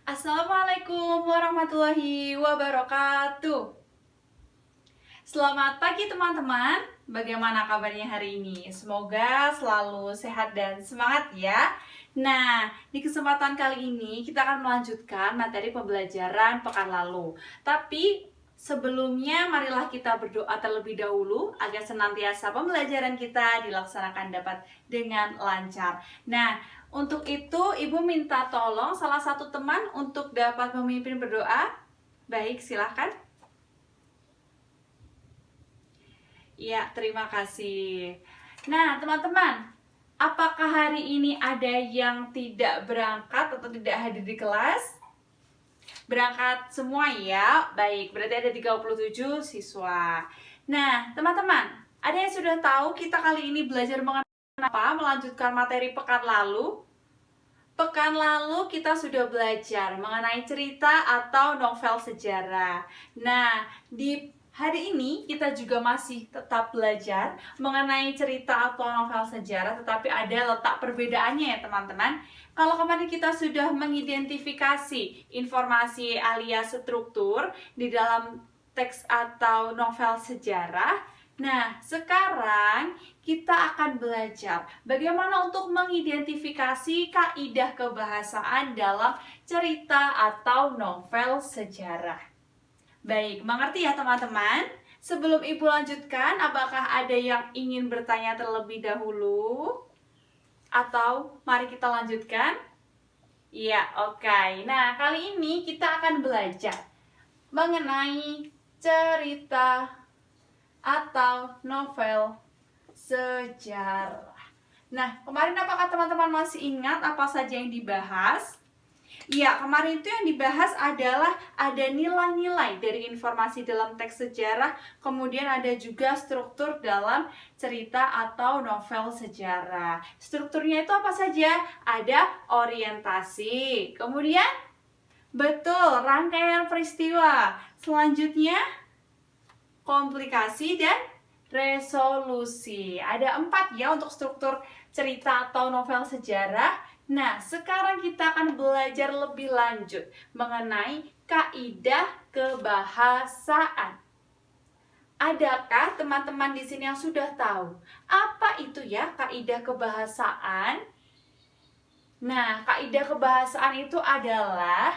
Assalamualaikum warahmatullahi wabarakatuh. Selamat pagi teman-teman. Bagaimana kabarnya hari ini? Semoga selalu sehat dan semangat ya. Nah, di kesempatan kali ini kita akan melanjutkan materi pembelajaran pekan lalu. Tapi sebelumnya marilah kita berdoa terlebih dahulu agar senantiasa pembelajaran kita dilaksanakan dapat dengan lancar. Nah, untuk itu Ibu minta tolong salah satu teman untuk dapat memimpin berdoa. Baik, silahkan. Ya, terima kasih. Nah, teman-teman, apakah hari ini ada yang tidak berangkat atau tidak hadir di kelas? Berangkat semua ya? Baik, berarti ada 37 siswa. Nah, teman-teman, ada yang sudah tahu kita kali ini belajar mengenai apa? Melanjutkan materi pekan lalu? Pekan lalu kita sudah belajar mengenai cerita atau novel sejarah. Nah, di hari ini kita juga masih tetap belajar mengenai cerita atau novel sejarah, tetapi ada letak perbedaannya ya teman-teman. Kalau kemarin kita sudah mengidentifikasi informasi alias struktur di dalam teks atau novel sejarah, nah, sekarang kita akan belajar bagaimana untuk mengidentifikasi kaidah kebahasaan dalam cerita atau novel sejarah. Baik, mengerti ya teman-teman? Sebelum Ibu lanjutkan, apakah ada yang ingin bertanya terlebih dahulu? Atau mari kita lanjutkan? Iya, oke. Nah, kali ini kita akan belajar mengenai cerita atau novel sejarah. Nah, kemarin apakah teman-teman masih ingat apa saja yang dibahas? Ya, kemarin itu yang dibahas adalah ada nilai-nilai dari informasi dalam teks sejarah, kemudian ada juga struktur dalam cerita atau novel sejarah. Strukturnya itu apa saja? Ada orientasi, kemudian betul, rangkaian peristiwa. Selanjutnya komplikasi dan resolusi. Ada 4 ya untuk struktur cerita atau novel sejarah. Nah, sekarang kita akan belajar lebih lanjut mengenai kaidah kebahasaan. Adakah teman-teman di sini yang sudah tahu apa itu ya kaidah kebahasaan? Nah, kaidah kebahasaan itu adalah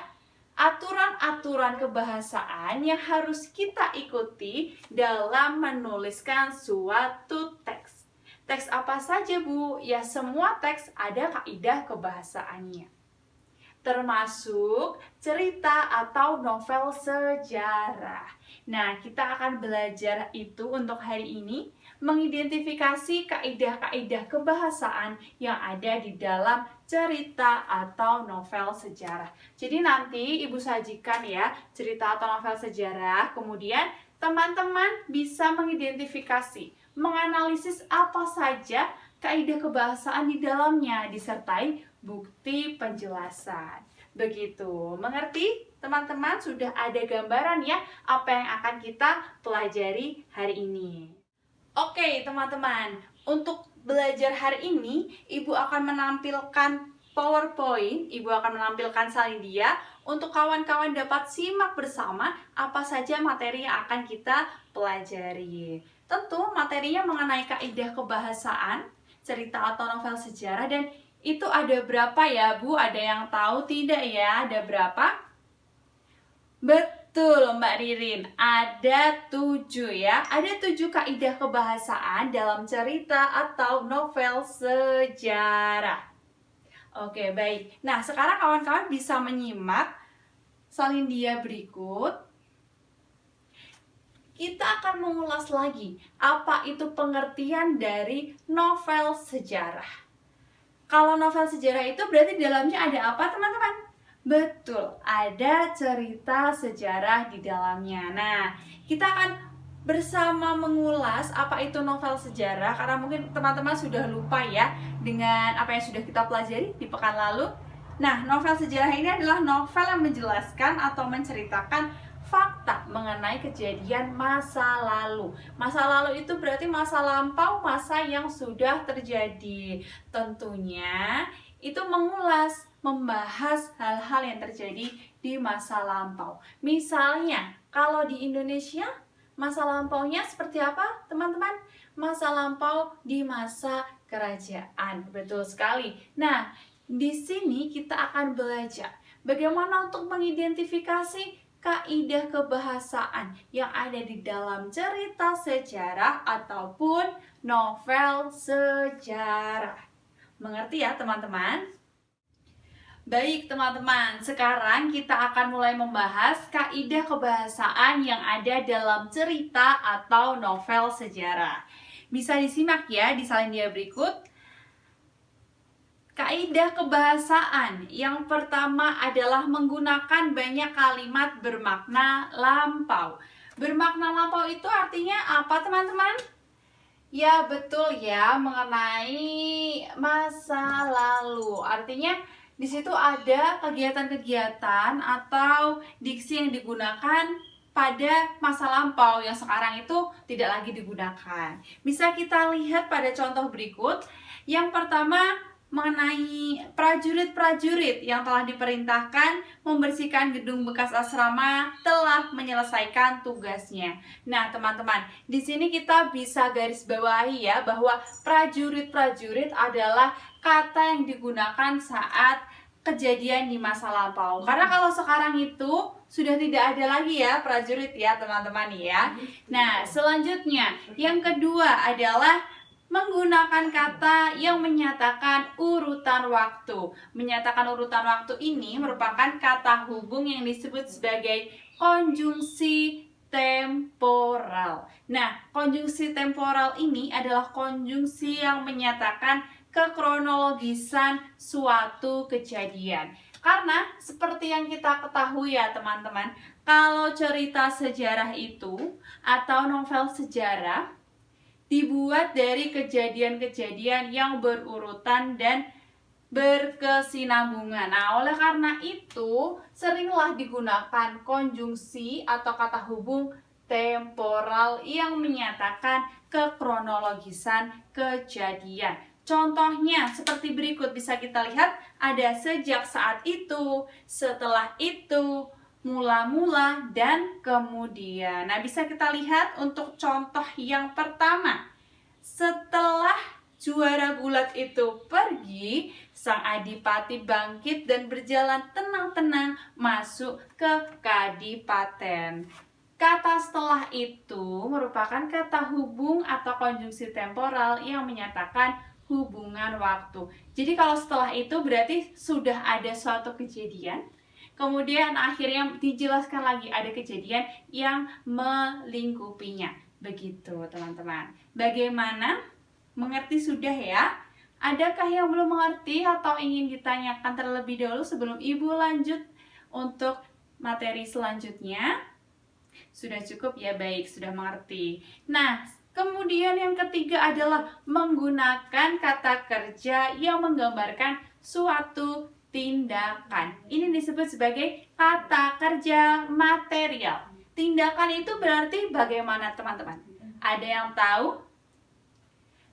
aturan-aturan kebahasaan yang harus kita ikuti dalam menuliskan suatu teks. Teks apa saja, Bu? Ya, semua teks ada kaidah kebahasaannya. Termasuk cerita atau novel sejarah. Nah, kita akan belajar itu untuk hari ini, mengidentifikasi kaidah-kaidah kebahasaan yang ada di dalam cerita atau novel sejarah. Jadi nanti Ibu sajikan ya cerita atau novel sejarah, kemudian teman-teman bisa mengidentifikasi, menganalisis apa saja kaidah kebahasaan di dalamnya, disertai bukti penjelasan. Begitu, mengerti? Teman-teman sudah ada gambaran ya apa yang akan kita pelajari hari ini. Oke teman-teman, untuk belajar hari ini Ibu akan menampilkan PowerPoint, Ibu akan menampilkan slide-nya untuk kawan-kawan dapat simak bersama apa saja materi yang akan kita pelajari. Tentu materinya mengenai kaidah kebahasaan, cerita atau novel sejarah, dan itu ada berapa ya Bu? Ada yang tahu tidak ya? Ada berapa? Betul Mbak Ririn, ada 7 ya. Ada 7 kaidah kebahasaan dalam cerita atau novel sejarah. Oke, baik. Nah, sekarang kawan-kawan bisa menyimak salindia berikut. Kita akan mengulas lagi apa itu pengertian dari novel sejarah. Kalau novel sejarah itu berarti di dalamnya ada apa, teman-teman? Betul, ada cerita sejarah di dalamnya. Nah, kita akan bersama mengulas apa itu novel sejarah, karena mungkin teman-teman sudah lupa ya dengan apa yang sudah kita pelajari di pekan lalu. Nah, novel sejarah ini adalah novel yang menjelaskan atau menceritakan fakta mengenai kejadian masa lalu. Masa lalu itu berarti masa lampau, masa yang sudah terjadi. Tentunya itu mengulas membahas hal-hal yang terjadi di masa lampau. Misalnya, kalau di Indonesia, masa lampaunya seperti apa, teman-teman? Masa lampau di masa kerajaan. Betul sekali. Nah, di sini kita akan belajar bagaimana untuk mengidentifikasi kaidah kebahasaan yang ada di dalam cerita sejarah ataupun novel sejarah. Mengerti ya, teman-teman? Baik teman-teman, sekarang kita akan mulai membahas kaidah kebahasaan yang ada dalam cerita atau novel sejarah. Bisa disimak ya di salindia berikut. Kaidah kebahasaan yang pertama adalah menggunakan banyak kalimat bermakna lampau. Bermakna lampau itu artinya apa, teman-teman? Ya betul ya, mengenai masa lalu. Artinya di situ ada kegiatan-kegiatan atau diksi yang digunakan pada masa lampau yang sekarang itu tidak lagi digunakan. Bisa kita lihat pada contoh berikut. Yang pertama mengenai prajurit-prajurit yang telah diperintahkan membersihkan gedung bekas asrama telah menyelesaikan tugasnya. Nah, teman-teman, di sini kita bisa garis bawahi ya bahwa prajurit-prajurit adalah kata yang digunakan saat kejadian di masa lampau. Karena kalau sekarang itu sudah tidak ada lagi ya prajurit ya, teman-teman ya. Nah, selanjutnya yang kedua adalah menggunakan kata yang menyatakan urutan waktu. Menyatakan urutan waktu ini merupakan kata hubung yang disebut sebagai konjungsi temporal. Nah, konjungsi temporal ini adalah konjungsi yang menyatakan kekronologisan suatu kejadian. Karena seperti yang kita ketahui ya teman-teman, kalau cerita sejarah itu atau novel sejarah dibuat dari kejadian-kejadian yang berurutan dan berkesinambungan. Nah, oleh karena itu, seringlah digunakan konjungsi atau kata hubung temporal yang menyatakan kekronologisan kejadian. Contohnya seperti berikut, bisa kita lihat ada sejak saat itu, setelah itu, mula-mula, dan kemudian. Nah, bisa kita lihat untuk contoh yang pertama. Setelah juara gulat itu pergi, sang adipati bangkit dan berjalan tenang-tenang masuk ke kadipaten. Kata setelah itu merupakan kata hubung atau konjungsi temporal yang menyatakan hubungan waktu. Jadi kalau setelah itu berarti sudah ada suatu kejadian, kemudian akhirnya dijelaskan lagi ada kejadian yang melingkupinya. Begitu teman-teman. Bagaimana? Mengerti sudah ya? Adakah yang belum mengerti atau ingin ditanyakan terlebih dahulu sebelum Ibu lanjut untuk materi selanjutnya? Sudah cukup ya? Baik, sudah mengerti. Nah, kemudian yang ketiga adalah menggunakan kata kerja yang menggambarkan suatu tindakan. Ini disebut sebagai kata kerja material. Tindakan itu berarti bagaimana teman-teman? Ada yang tahu?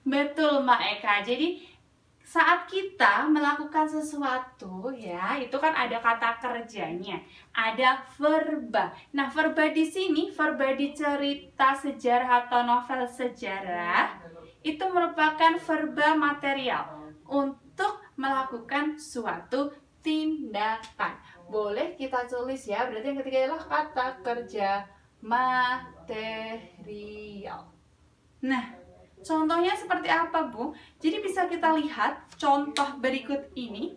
Betul Mbak Eka. Jadi saat kita melakukan sesuatu ya, itu kan ada kata kerjanya, ada verba. Nah, verba di sini, verba di cerita sejarah atau novel sejarah itu merupakan verba material untuk melakukan suatu tindakan. Boleh kita tulis ya, berarti yang ketiga adalah kata kerja material. Nah, contohnya seperti apa, Bu? Jadi bisa kita lihat contoh berikut ini.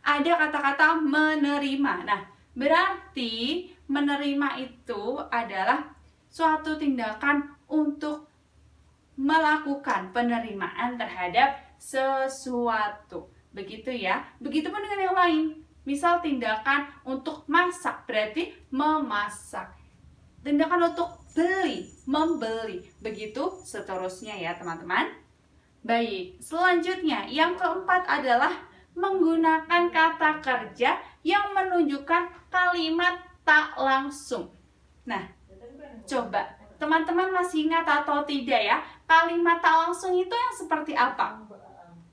Ada kata-kata menerima. Nah, berarti menerima itu adalah suatu tindakan untuk melakukan penerimaan terhadap sesuatu. Begitu ya. Begitupun dengan yang lain. Misal tindakan untuk masak, berarti memasak. Tindakan untuk beli, membeli. Begitu seterusnya ya teman-teman. Baik, selanjutnya yang keempat adalah menggunakan kata kerja yang menunjukkan kalimat tak langsung. Nah, coba teman-teman masih ingat atau tidak ya, kalimat tak langsung itu yang seperti apa?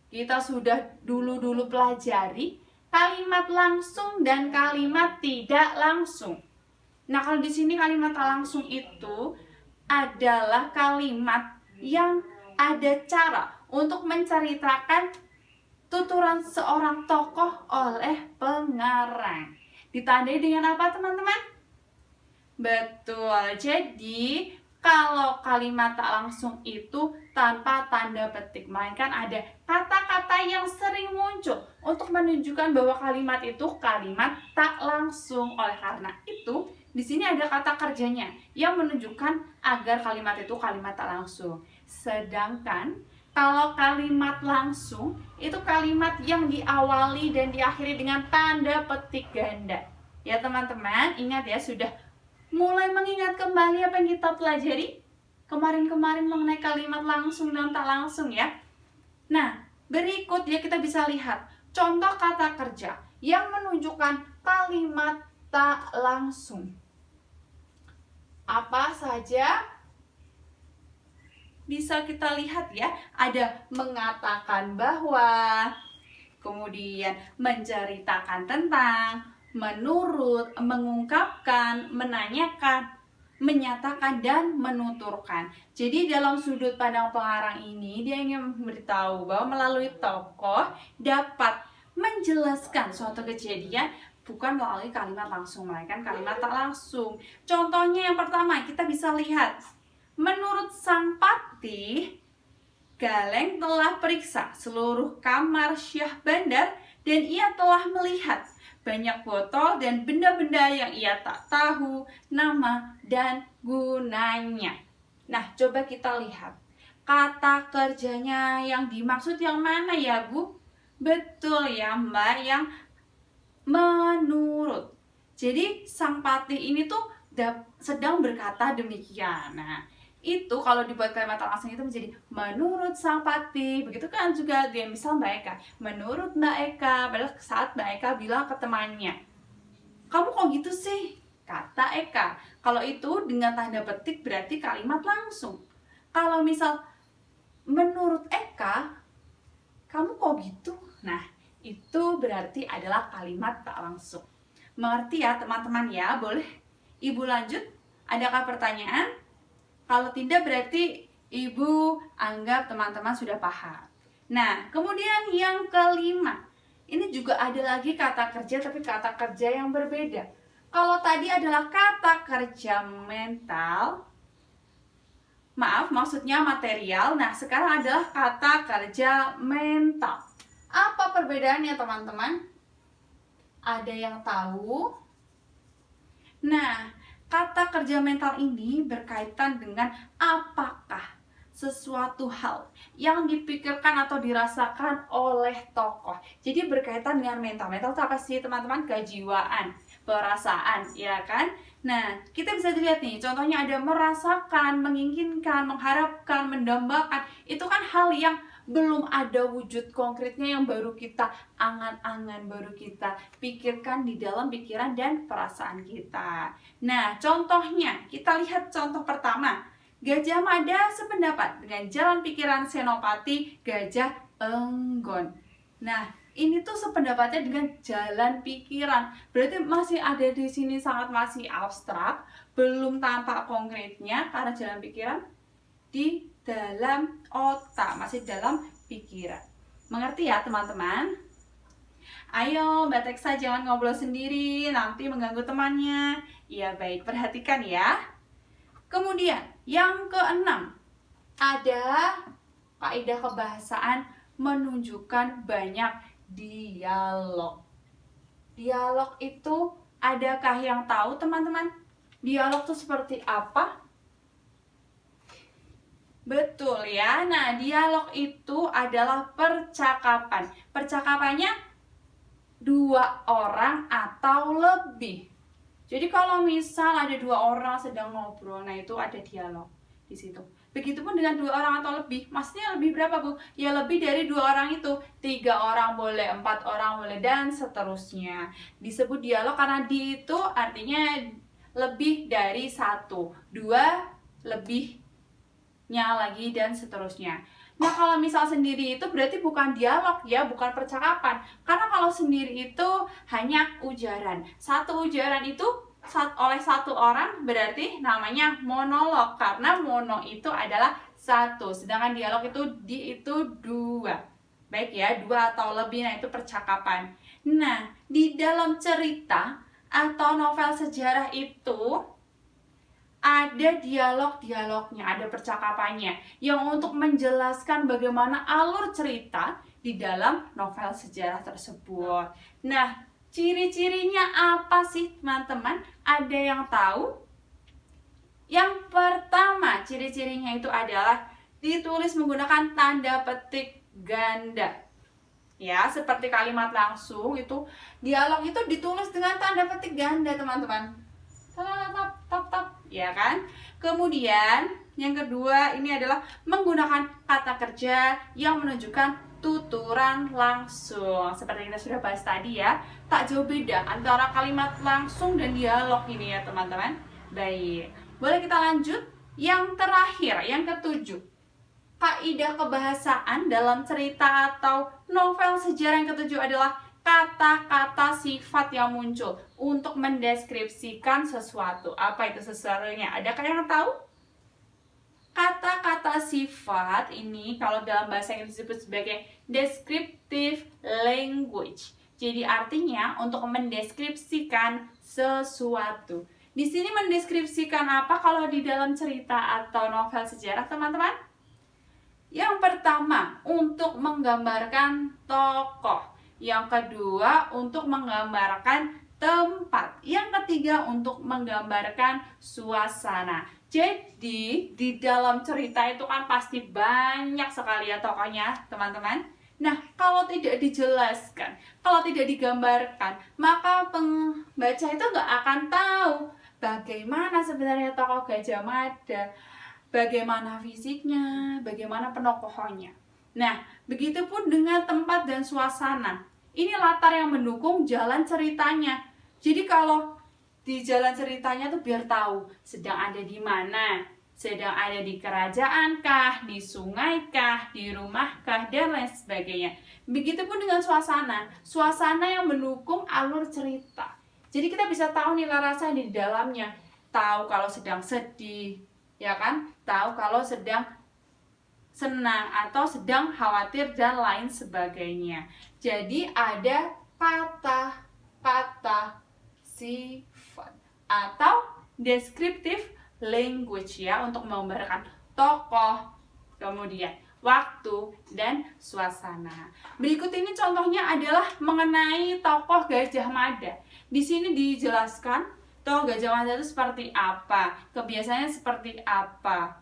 Kita sudah dulu pelajari. kalimat langsung dan kalimat tidak langsung. Nah, kalau di sini kalimat tak langsung itu adalah kalimat yang ada cara untuk menceritakan tuturan seorang tokoh oleh pengarang. Ditandai dengan apa, teman-teman? Betul. Jadi, kalau kalimat tak langsung itu tanpa tanda petik, melainkan ada kata-kata yang sering muncul untuk menunjukkan bahwa kalimat itu kalimat tak langsung. Oleh karena itu, di sini ada kata kerjanya yang menunjukkan agar kalimat itu kalimat tak langsung. Sedangkan kalau kalimat langsung itu kalimat yang diawali dan diakhiri dengan tanda petik ganda. Ya teman-teman, ingat ya, sudah mulai mengingat kembali apa yang kita pelajari kemarin-kemarin mengenai kalimat langsung dan tak langsung ya. Nah, berikut ya kita bisa lihat contoh kata kerja yang menunjukkan kalimat tak langsung. Apa saja? Bisa kita lihat ya, ada mengatakan bahwa, kemudian menceritakan tentang, menurut, mengungkapkan, menanyakan, menyatakan, dan menuturkan. Jadi dalam sudut pandang pengarang ini, dia ingin memberitahu bahwa melalui tokoh dapat menjelaskan suatu kejadian bukan melalui kalimat langsung, melainkan kalimat tak langsung. Contohnya yang pertama, kita bisa lihat, menurut sang patih, Galeng telah periksa seluruh kamar Syah Bandar dan ia telah melihat banyak botol dan benda-benda yang ia tak tahu nama dan gunanya. Nah, coba kita lihat kata kerjanya yang dimaksud yang mana ya, Bu? Betul ya, Mbak, yang menurut. Jadi sang patih ini tuh sedang berkata demikian. Nah, itu kalau dibuat kalimat tak langsung itu menjadi menurut sang patih. Begitu kan juga dia misal Mbak Eka, menurut Mbak Eka. Padahal saat Mbak Eka bilang ke temannya, kamu kok gitu sih? Kata Eka. Kalau itu dengan tanda petik berarti kalimat langsung. Kalau misal menurut Eka, kamu kok gitu? Nah, itu berarti adalah kalimat tak langsung. Mengerti ya teman-teman ya? Boleh Ibu lanjut? Adakah pertanyaan? Kalau tidak berarti Ibu anggap teman-teman sudah paham. Nah, kemudian yang kelima. Ini juga ada lagi kata kerja tapi kata kerja yang berbeda. Kalau tadi adalah kata kerja mental, maaf maksudnya material. Nah, sekarang adalah kata kerja mental. Apa perbedaannya teman-teman? Ada yang tahu? Nah, kata kerja mental ini berkaitan dengan apakah sesuatu hal yang dipikirkan atau dirasakan oleh tokoh. Jadi berkaitan dengan mental. Mental itu apa sih teman-teman? Kejiwaan, perasaan, ya kan? Nah, kita bisa lihat nih, contohnya ada merasakan, menginginkan, mengharapkan, mendambakan. Itu kan hal yang belum ada wujud konkretnya yang baru kita angan-angan, baru kita pikirkan di dalam pikiran dan perasaan kita. Nah, contohnya, kita lihat contoh pertama. Gajah Mada sependapat dengan jalan pikiran Senopati Gajah Enggon. Nah, ini tuh sependapatnya dengan jalan pikiran. Berarti masih ada di sini sangat masih abstrak, belum tampak konkretnya karena jalan pikiran di dalam otak, masih dalam pikiran. Mengerti ya teman-teman? Ayo Mbak Teksa jangan ngobrol sendiri, nanti mengganggu temannya. Iya baik, perhatikan ya. Kemudian yang keenam, ada kaidah kebahasaan menunjukkan banyak dialog. Dialog itu adakah yang tahu teman-teman? Dialog itu seperti apa? Betul ya. Nah, dialog itu adalah percakapan. Percakapannya dua orang atau lebih. Jadi kalau misal ada dua orang sedang ngobrol, nah itu ada dialog di situ. Begitupun dengan dua orang atau lebih. Maksudnya lebih berapa, Bu? Ya lebih dari dua orang itu. 3 orang boleh, 4 orang boleh, dan seterusnya. Disebut dialog karena di itu artinya lebih dari satu. 2 lebih lagi dan seterusnya. Nah, kalau misal sendiri itu berarti bukan dialog ya, bukan percakapan. Karena kalau sendiri itu hanya ujaran. Satu ujaran itu oleh satu orang berarti namanya monolog. Karena mono itu adalah satu, sedangkan dialog itu dua. Baik ya, dua atau lebih, nah itu percakapan. Nah, di dalam cerita atau novel sejarah itu ada dialog-dialognya, ada percakapannya yang untuk menjelaskan bagaimana alur cerita di dalam novel sejarah tersebut. Nah, ciri-cirinya apa sih teman-teman? Ada yang tahu? Yang pertama, ciri-cirinya itu adalah ditulis menggunakan tanda petik ganda. Ya, seperti kalimat langsung itu, dialog itu ditulis dengan tanda petik ganda, teman-teman. Tap, ya kan? Kemudian yang kedua ini adalah menggunakan kata kerja yang menunjukkan tuturan langsung. Seperti kita sudah bahas tadi ya, tak jauh beda antara kalimat langsung dan dialog ini ya teman-teman. Baik, boleh kita lanjut. Yang terakhir, yang ketujuh, kaidah kebahasaan dalam cerita atau novel sejarah yang ketujuh adalah kata-kata sifat yang muncul untuk mendeskripsikan sesuatu. Apa itu sesuatunya? Adakah yang tahu? Kata-kata sifat ini kalau dalam bahasa Inggris disebut sebagai descriptive language. Jadi artinya untuk mendeskripsikan sesuatu. Di sini mendeskripsikan apa kalau di dalam cerita atau novel sejarah, teman-teman? Yang pertama, untuk menggambarkan tokoh. Yang kedua, untuk menggambarkan tempat. Yang ketiga, untuk menggambarkan suasana. Jadi, di dalam cerita itu kan pasti banyak sekali ya tokohnya, teman-teman. Nah, kalau tidak dijelaskan, kalau tidak digambarkan, maka pembaca itu nggak akan tahu bagaimana sebenarnya tokoh Gajah Mada, bagaimana fisiknya, bagaimana penokohannya. Nah, begitupun dengan tempat dan suasana. Ini latar yang mendukung jalan ceritanya. Jadi kalau di jalan ceritanya tuh biar tahu sedang ada di mana, sedang ada di kerajaan kah, di sungai kah, di rumah kah, dan lain sebagainya. Begitupun dengan suasana. Suasana yang mendukung alur cerita. Jadi kita bisa tahu nilai rasa di dalamnya. Tahu kalau sedang sedih, ya kan? Tahu kalau sedang senang atau sedang khawatir dan lain sebagainya. Jadi ada kata-kata sifat atau descriptive language ya untuk menggambarkan tokoh, kemudian waktu dan suasana. Berikut ini contohnya adalah mengenai tokoh Gajah Mada. Di sini dijelaskan tokoh Gajah Mada itu seperti apa, kebiasaannya seperti apa.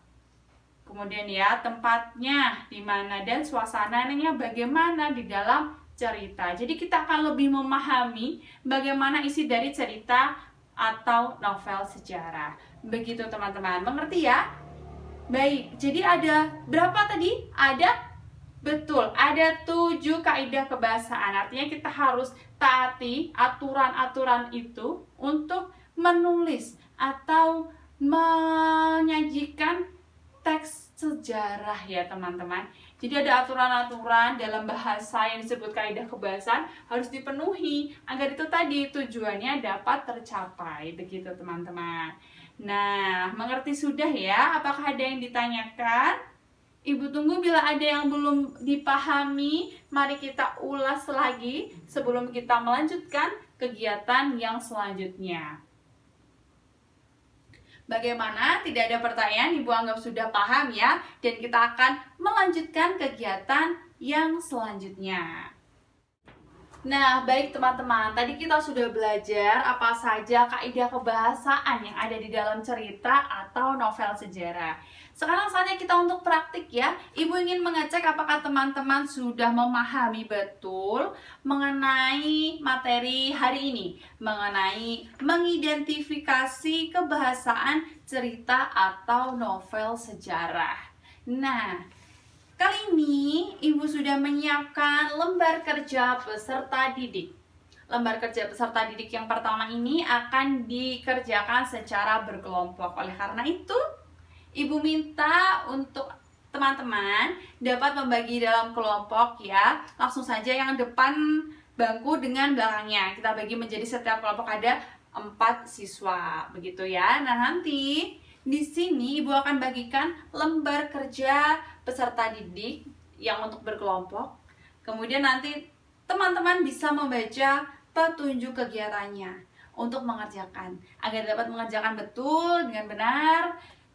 Kemudian ya tempatnya di mana dan suasananya bagaimana di dalam cerita. Jadi kita akan lebih memahami bagaimana isi dari cerita atau novel sejarah. Begitu teman-teman, mengerti ya? Baik, jadi ada berapa tadi? Betul, ada 7 kaidah kebahasaan. Artinya kita harus taati aturan-aturan itu untuk menulis atau menyajikan teks sejarah ya teman-teman. Jadi ada aturan-aturan dalam bahasa yang disebut kaidah kebahasaan harus dipenuhi agar itu tadi tujuannya dapat tercapai. Begitu teman-teman. Nah, mengerti sudah ya? Apakah ada yang ditanyakan? Ibu tunggu bila ada yang belum dipahami. Mari kita ulas lagi sebelum kita melanjutkan kegiatan yang selanjutnya. Bagaimana? Tidak ada pertanyaan, Ibu anggap sudah paham ya. Dan kita akan melanjutkan kegiatan yang selanjutnya. Nah, baik teman-teman, tadi kita sudah belajar apa saja kaidah kebahasaan yang ada di dalam cerita atau novel sejarah. Sekarang saatnya kita untuk praktik ya. Ibu ingin mengecek apakah teman-teman sudah memahami betul mengenai materi hari ini, mengenai mengidentifikasi kebahasaan cerita atau novel sejarah. Nah, kali ini Ibu sudah menyiapkan lembar kerja peserta didik. Lembar kerja peserta didik yang pertama ini akan dikerjakan secara berkelompok. Oleh karena itu, Ibu minta untuk teman-teman dapat membagi dalam kelompok ya. Langsung saja yang depan bangku dengan belakangnya. Kita bagi menjadi setiap kelompok ada 4 siswa, begitu ya. Nah, nanti di sini Ibu akan bagikan lembar kerja peserta didik yang untuk berkelompok. Kemudian nanti teman-teman bisa membaca petunjuk kegiatannya untuk mengerjakan agar dapat mengerjakan betul dengan benar.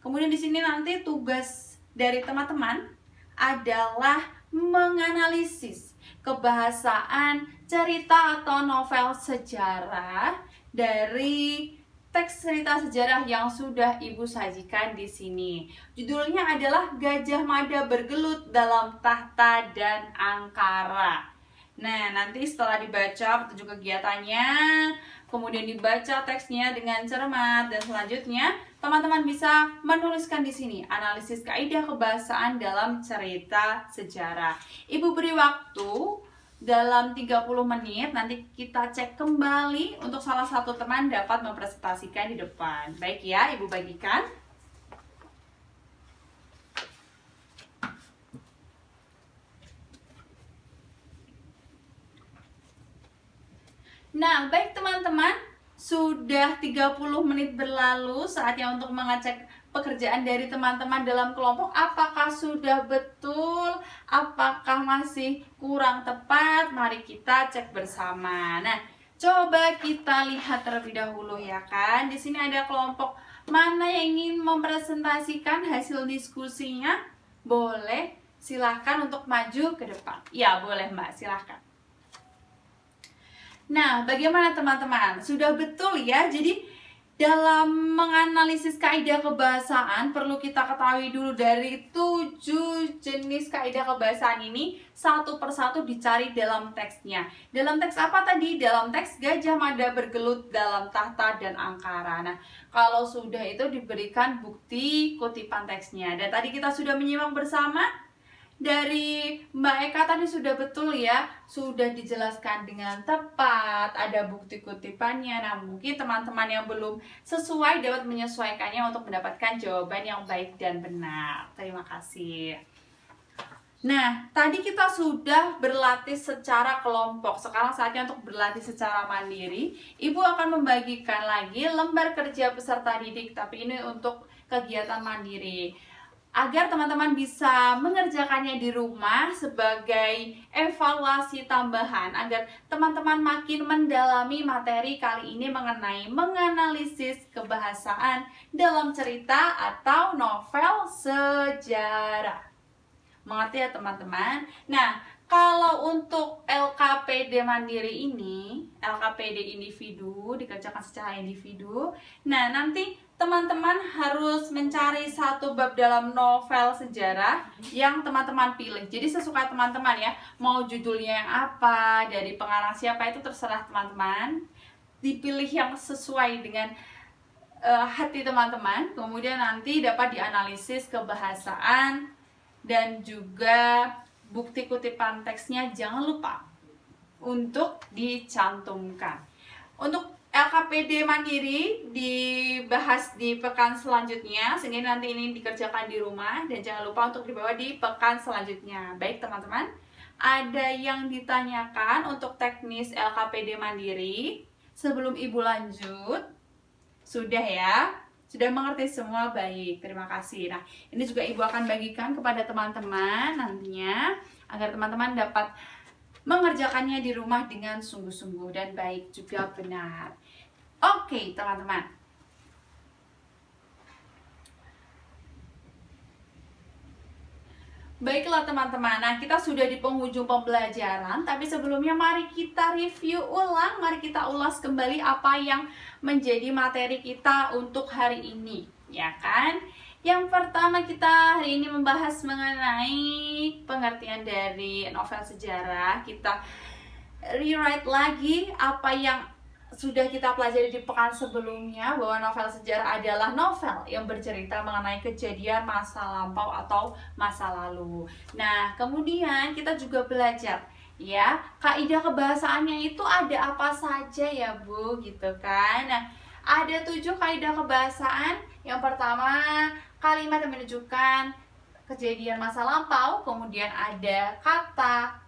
Kemudian di sini nanti tugas dari teman-teman adalah menganalisis kebahasaan cerita atau novel sejarah dari teks cerita sejarah yang sudah Ibu sajikan di sini. Judulnya adalah Gajah Mada Bergelut dalam Tahta dan Angkara. Nah, nanti setelah dibaca petunjuk kegiatannya, kemudian dibaca teksnya dengan cermat, dan selanjutnya teman-teman bisa menuliskan di sini analisis kaidah kebahasaan dalam cerita sejarah. Ibu beri waktu dalam 30 menit, nanti kita cek kembali untuk salah satu teman dapat mempresentasikan di depan. Baik ya, Ibu bagikan. Nah, baik teman-teman, sudah 30 menit berlalu, saatnya untuk mengecek pekerjaan dari teman-teman dalam kelompok. Apakah sudah betul? Apakah masih kurang tepat? Mari kita cek bersama. Nah, coba kita lihat terlebih dahulu ya kan. Di sini ada kelompok mana yang ingin mempresentasikan hasil diskusinya? Boleh, silahkan untuk maju ke depan. Ya, boleh Mbak, silahkan. Nah, bagaimana teman-teman? Sudah betul ya? Jadi dalam menganalisis kaidah kebahasaan perlu kita ketahui dulu dari 7 jenis kaidah kebahasaan ini satu persatu dicari dalam teksnya. Dalam teks apa tadi? Dalam teks Gajah Mada Bergelut dalam Tahta dan Angkara. Nah, kalau sudah itu diberikan bukti kutipan teksnya. Dan tadi kita sudah menyimak bersama dari Mbak Eka tadi sudah betul ya, sudah dijelaskan dengan tepat, ada bukti kutipannya. Nah, mungkin teman-teman yang belum sesuai dapat menyesuaikannya untuk mendapatkan jawaban yang baik dan benar. Terima kasih. Nah, tadi kita sudah berlatih secara kelompok. Sekarang saatnya untuk berlatih secara mandiri. Ibu akan membagikan lagi lembar kerja peserta didik, tapi ini untuk kegiatan mandiri, agar teman-teman bisa mengerjakannya di rumah sebagai evaluasi tambahan, agar teman-teman makin mendalami materi kali ini mengenai menganalisis kebahasaan dalam cerita atau novel sejarah. Mengerti ya teman-teman? Nah, kalau untuk LKPD mandiri ini, LKPD individu, dikerjakan secara individu. Nah, nanti teman-teman harus mencari satu bab dalam novel sejarah yang teman-teman pilih. Jadi sesuka teman-teman ya, mau judulnya yang apa, dari pengarang siapa, itu terserah teman-teman. Dipilih yang sesuai dengan hati teman-teman. Kemudian nanti dapat dianalisis kebahasaan dan juga bukti kutipan teksnya jangan lupa untuk dicantumkan. Untuk LKPD mandiri dibahas di pekan selanjutnya, sehingga nanti ini dikerjakan di rumah dan jangan lupa untuk dibawa di pekan selanjutnya. Baik teman-teman, ada yang ditanyakan untuk teknis LKPD mandiri sebelum Ibu lanjut? Sudah ya? Sudah mengerti semua? Baik, terima kasih. Nah, ini juga Ibu akan bagikan kepada teman-teman nantinya agar teman-teman dapat mengerjakannya di rumah dengan sungguh-sungguh dan baik juga benar. Oke, teman-teman. Baiklah teman-teman, nah kita sudah di penghujung pembelajaran, tapi sebelumnya mari kita review ulang, mari kita ulas kembali apa yang menjadi materi kita untuk hari ini, ya kan? Yang pertama kita hari ini membahas mengenai pengertian dari novel sejarah. Kita rewrite lagi apa yang sudah kita pelajari di pekan sebelumnya, bahwa novel sejarah adalah novel yang bercerita mengenai kejadian masa lampau atau masa lalu. Nah, kemudian kita juga belajar ya, kaidah kebahasaannya itu ada apa saja ya Bu, gitu kan. Nah, ada 7 kaidah kebahasaan. Yang pertama, kalimat yang menunjukkan kejadian masa lampau, kemudian ada kata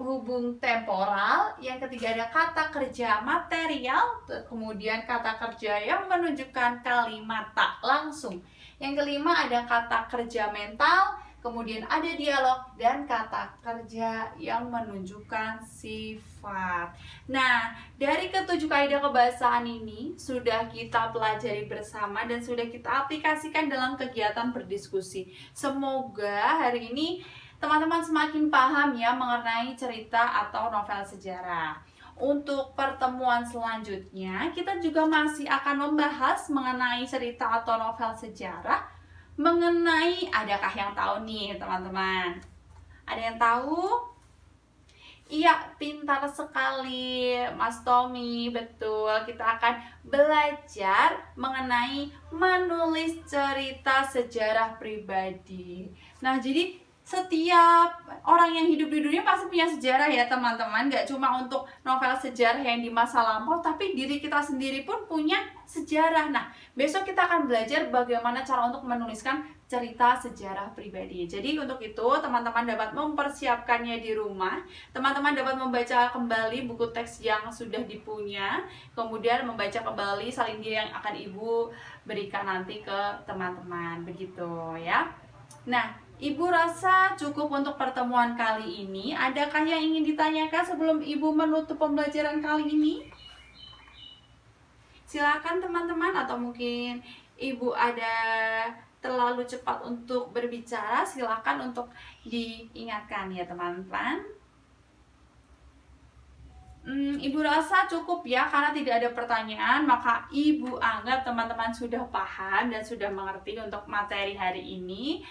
hubung temporal, yang ketiga ada kata kerja material, kemudian kata kerja yang menunjukkan kalimat tak langsung. Yang kelima ada kata kerja mental, kemudian ada dialog dan kata kerja yang menunjukkan sifat. Nah, dari ketujuh kaidah kebahasaan ini sudah kita pelajari bersama dan sudah kita aplikasikan dalam kegiatan berdiskusi. Semoga hari ini teman-teman semakin paham ya mengenai cerita atau novel sejarah. Untuk pertemuan selanjutnya, kita juga masih akan membahas mengenai cerita atau novel sejarah. Mengenai, adakah yang tahu nih teman-teman? Ada yang tahu? Iya, pintar sekali Mas Tommy, betul. Kita akan belajar mengenai menulis cerita sejarah pribadi. Nah, jadi setiap orang yang hidup di dunia pasti punya sejarah ya teman-teman. Gak cuma untuk novel sejarah yang di masa lampau, tapi diri kita sendiri pun punya sejarah. Nah, besok kita akan belajar bagaimana cara untuk menuliskan cerita sejarah pribadi. Jadi untuk itu teman-teman dapat mempersiapkannya di rumah. Teman-teman dapat membaca kembali buku teks yang sudah dipunya, kemudian membaca kembali salin dia yang akan Ibu berikan nanti ke teman-teman, begitu ya. Nah, Ibu rasa cukup untuk pertemuan kali ini. Adakah yang ingin ditanyakan sebelum Ibu menutup pembelajaran kali ini? Silakan teman-teman, atau mungkin Ibu ada terlalu cepat untuk berbicara, silakan untuk diingatkan ya teman-teman. Ibu rasa cukup ya, karena tidak ada pertanyaan, maka Ibu anggap teman-teman sudah paham dan sudah mengerti untuk materi hari ini.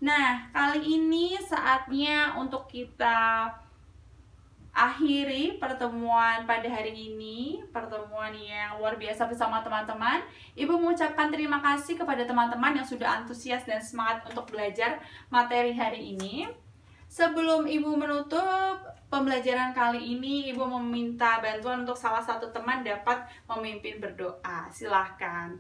Nah, kali ini saatnya untuk kita akhiri pertemuan pada hari ini, pertemuan yang luar biasa bersama teman-teman. Ibu mengucapkan terima kasih kepada teman-teman yang sudah antusias dan semangat untuk belajar materi hari ini. Sebelum Ibu menutup pembelajaran kali ini, Ibu meminta bantuan untuk salah satu teman dapat memimpin berdoa. Silahkan.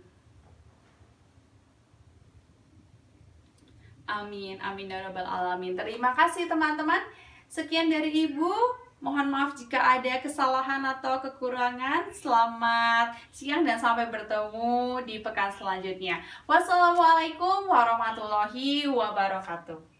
Amin, amin ya rabbal alamin. Terima kasih teman-teman. Sekian dari Ibu. Mohon maaf jika ada kesalahan atau kekurangan. Selamat siang dan sampai bertemu di pekan selanjutnya. Wassalamualaikum warahmatullahi wabarakatuh.